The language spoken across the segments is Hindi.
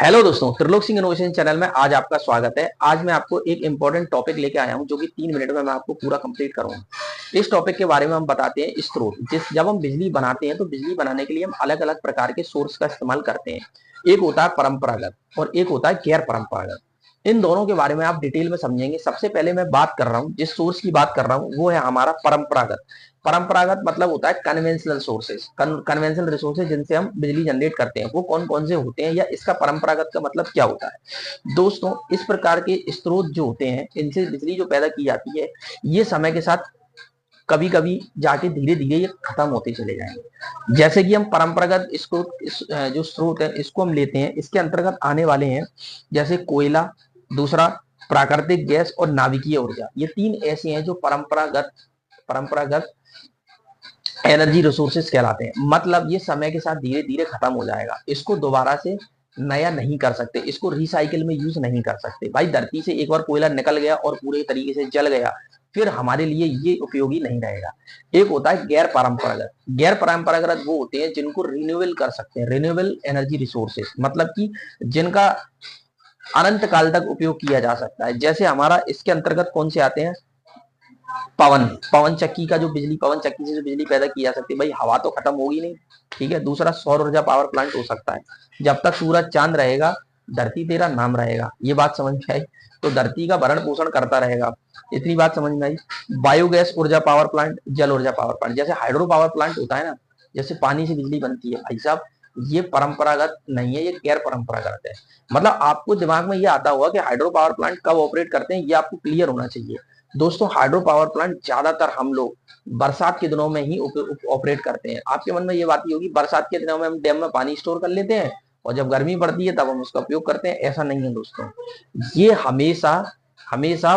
हेलो दोस्तों, त्रिलोक सिंह इनोवेशन चैनल में आज आपका स्वागत है। आज मैं आपको एक इंपॉर्टेंट टॉपिक लेके आया हूं जो कि 3 मिनट में मैं आपको पूरा कंप्लीट करूंगा। इस टॉपिक के बारे में हम बताते हैं स्रोत। जब हम बिजली बनाते हैं तो बिजली बनाने के लिए हम अलग अलग प्रकार के सोर्स का इस्तेमाल करते हैं। एक होता है परंपरागत और एक होता है गैर परंपरागत। इन दोनों के बारे में आप डिटेल में समझेंगे। सबसे पहले मैं बात कर रहा हूँ, जिस सोर्स की बात कर रहा हूँ वो है हमारा परंपरागत। परंपरागत मतलब होता है कन्वेंशनल सोर्सेस, कन्वेंशनल रिसोर्सेज जिनसे हम बिजली जनरेट करते हैं। वो कौन कौन से होते हैं या इसका परंपरागत का मतलब क्या होता है। दोस्तों, इस प्रकार के स्रोत जो होते हैं इनसे बिजली जो पैदा की जाती है, ये समय के साथ कभी कभी जाके धीरे धीरे ये खत्म होते चले जाएंगे। जैसे कि हम परंपरागत स्रोत जो स्रोत है इसको हम लेते हैं, इसके अंतर्गत आने वाले हैं जैसे कोयला, दूसरा प्राकृतिक गैस और नाभिकीय ऊर्जा। ये तीन ऐसे हैं जो परंपरागत परंपरागत एनर्जी रिसोर्सेज कहलाते हैं। मतलब ये समय के साथ धीरे धीरे खत्म हो जाएगा, इसको दोबारा से नया नहीं कर सकते, इसको रिसाइकिल में यूज नहीं कर सकते। भाई, धरती से एक बार कोयला निकल गया और पूरे तरीके से जल गया, फिर हमारे लिए ये उपयोगी नहीं रहेगा। एक होता है गैर परंपरागत। गैर परंपरागत वो होते हैं जिनको रिन्यूएबल कर सकते हैं, रिन्यूएबल एनर्जी रिसोर्सेज, मतलब कि जिनका अनंत काल तक उपयोग किया जा सकता है। जैसे हमारा इसके अंतर्गत कौन से आते हैं, पवन पवन चक्की का जो बिजली, पवन चक्की से जो बिजली पैदा की जा सकती है। भाई, हवा तो खत्म होगी नहीं, ठीक है। दूसरा सौर ऊर्जा पावर प्लांट हो सकता है। जब तक सूरज चांद रहेगा धरती तेरा नाम रहेगा, ये बात समझ में आई। तो धरती का भरण पोषण करता रहेगा, इतनी बात समझ में आई। बायोगैस ऊर्जा पावर प्लांट, जल ऊर्जा पावर प्लांट, जैसे हाइड्रो पावर प्लांट होता है ना, जैसे पानी से बिजली बनती है। भाई साहब, ये परंपरागत नहीं है, ये गैर परंपरागत है। मतलब आपको दिमाग में ये आता होगा कि हाइड्रो पावर प्लांट कब ऑपरेट करते हैं, ये आपको क्लियर होना चाहिए। दोस्तों, हाइड्रो पावर प्लांट ज्यादातर हम लोग बरसात के दिनों में ही ऑपरेट करते हैं। आपके मन में ये बात ही होगी बरसात के दिनों में हम डैम में पानी स्टोर कर लेते हैं और जब गर्मी पड़ती है तब हम उसका उपयोग करते हैं। ऐसा नहीं है दोस्तों, ये हमेशा हमेशा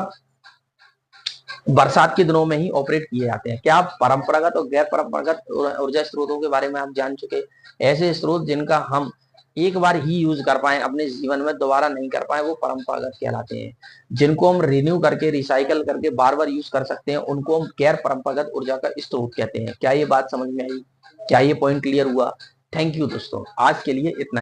बरसात के दिनों में ही ऑपरेट किए जाते हैं। क्या आप परंपरागत और गैर परंपरागत ऊर्जा स्रोतों के बारे में आप जान चुके? ऐसे स्रोत जिनका हम एक बार ही यूज कर पाए, अपने जीवन में दोबारा नहीं कर पाए, वो परंपरागत कहलाते हैं। जिनको हम रिन्यू करके, रिसाइकल करके बार बार यूज कर सकते हैं, उनको हम गैर परंपरागत ऊर्जा का स्रोत कहते हैं। क्या ये बात समझ में आई? क्या ये पॉइंट क्लियर हुआ? थैंक यू दोस्तों, आज के लिए इतना।